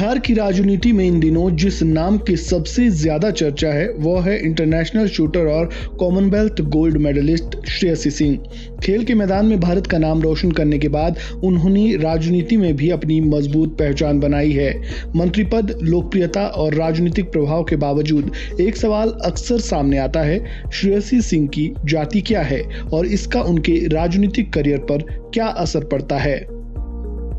बिहार की राजनीति में इन दिनों जिस नाम की सबसे ज्यादा चर्चा है वो है इंटरनेशनल शूटर और Commonwealth gold medallist Shreyasi Singh. खेल के मैदान में भारत का नाम रोशन करने के बाद उन्होंने राजनीति में भी अपनी मजबूत पहचान बनाई है। मंत्री पद, लोकप्रियता और राजनीतिक प्रभाव के बावजूद एक सवाल अक्सर सामने आता है, श्रेयसी सिंह की जाति क्या है और इसका उनके राजनीतिक करियर पर क्या असर पड़ता है।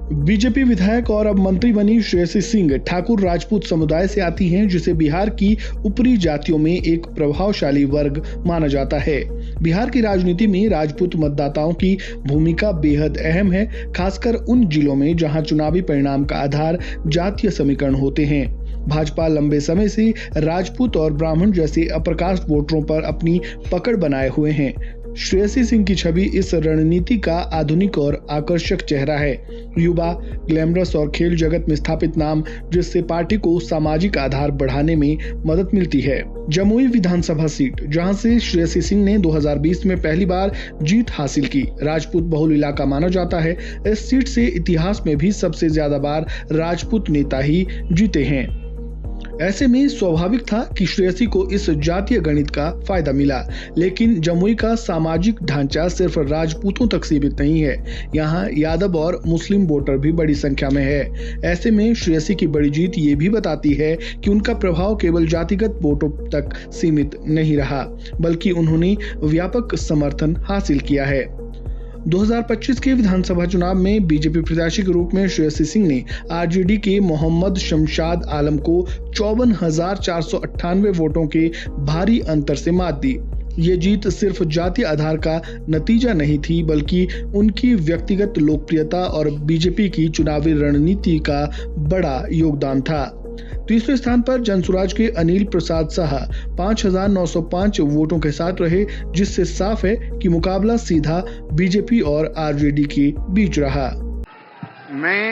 बीजेपी विधायक और अब मंत्री बनी श्रेयसी सिंह ठाकुर राजपूत समुदाय से आती हैं, जिसे बिहार की ऊपरी जातियों में एक प्रभावशाली वर्ग माना जाता है। बिहार की राजनीति में राजपूत मतदाताओं की भूमिका बेहद अहम है, खासकर उन जिलों में जहां चुनावी परिणाम का आधार जातीय समीकरण होते हैं। भाजपा लंबे समय से राजपूत और ब्राह्मण जैसे अप्रकाश वोटरों पर अपनी पकड़ बनाए हुए हैं। श्रेयसी सिंह की छवि इस रणनीति का आधुनिक और आकर्षक चेहरा है। युवा, ग्लैमरस और खेल जगत में स्थापित नाम, जिससे पार्टी को सामाजिक आधार बढ़ाने में मदद मिलती है। जमुई विधानसभा सीट, जहां से श्रेयसी सिंह ने 2020 में पहली बार जीत हासिल की, राजपूत बहुल इलाका माना जाता है। इस सीट से इतिहास में भी सबसे ज्यादा बार राजपूत नेता ही जीते हैं। ऐसे में स्वाभाविक था कि श्रेयसी को इस जातीय गणित का फायदा मिला, लेकिन जमुई का सामाजिक ढांचा सिर्फ राजपूतों तक सीमित नहीं है। यहाँ यादव और मुस्लिम वोटर भी बड़ी संख्या में है। ऐसे में श्रेयसी की बड़ी जीत ये भी बताती है कि उनका प्रभाव केवल जातिगत वोटों तक सीमित नहीं रहा, बल्कि उन्होंने व्यापक समर्थन हासिल किया है। 2025 के विधानसभा चुनाव में बीजेपी प्रत्याशी के रूप में श्रेयसी सिंह ने आरजेडी के मोहम्मद शमशाद आलम को 54,498 वोटों के भारी अंतर से मात दी। ये जीत सिर्फ जातीय आधार का नतीजा नहीं थी, बल्कि उनकी व्यक्तिगत लोकप्रियता और बीजेपी की चुनावी रणनीति का बड़ा योगदान था। तीसरे स्थान पर जनसुराज के अनिल प्रसाद शाह 5,905 वोटों के साथ रहे, जिससे साफ है कि मुकाबला सीधा बीजेपी और आरजेडी के बीच रहा। मैं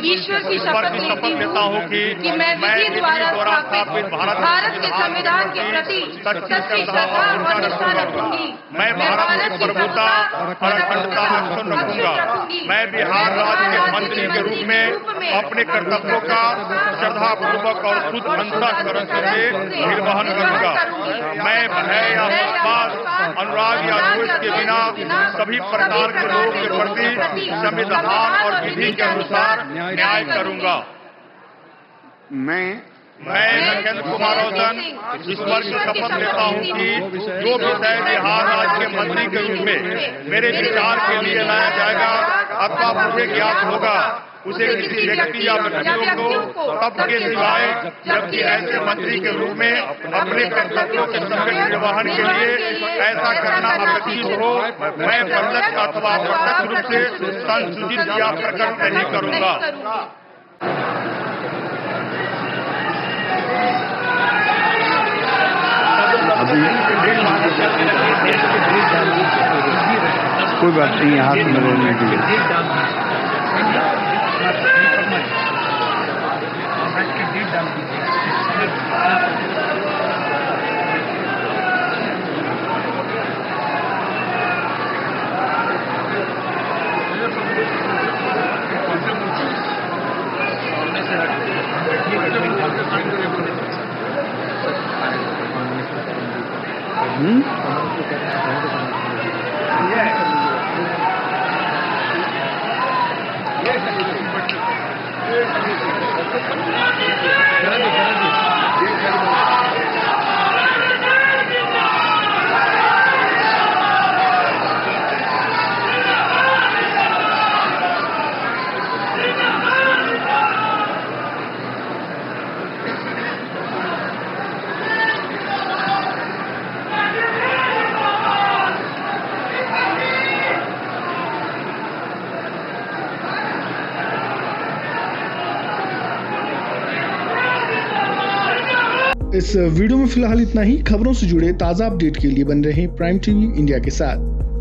ईश्वर की शपथ लेता हूँ कि मैं विधि द्वारा स्थापित भारत के संविधान के प्रति सच्ची श्रद्धा और निष्ठा रखूंगी। मैं भारत की प्रभुता और अखंडता अक्षुण्ण रखूंगा। मैं बिहार राज्य के मंत्री के रूप में अपने कर्तव्यों का श्रद्धापूर्वक और शुद्ध अंतःकरण से निर्वहन करूंगा। मैं भय या पक्षपात, अनुराग या द्वेष के बिना सभी प्रकार के लोगों के प्रति संविधान और विधि के अनुसार न्याय करूंगा। मैं नरेंद्र कुमार रोशन ईश्वर की शपथ लेता हूं कि जो विषय बिहार राज्य के मंत्री के रूप में मेरे विचार के लिए लाया जाएगा अथवा मुझे ज्ञात होगा, उसे किसी व्यक्ति या व्यक्तियों को तब के सिवाय जबकि ऐसे मंत्री के रूप में अपने कर्तव्यों के सफल निर्वहन के लिए ऐसा करना अपेक्षित हो, मैं प्रत्यक्ष अथवा अप्रत्यक्ष रूप से संसूचित या प्रकट नहीं करूंगा। कोई बात नहीं, यहाँ से मिलने के लिए इस वीडियो में फिलहाल इतना ही। खबरों से जुड़े ताज़ा अपडेट के लिए बन रहे प्राइम टीवी इंडिया के साथ।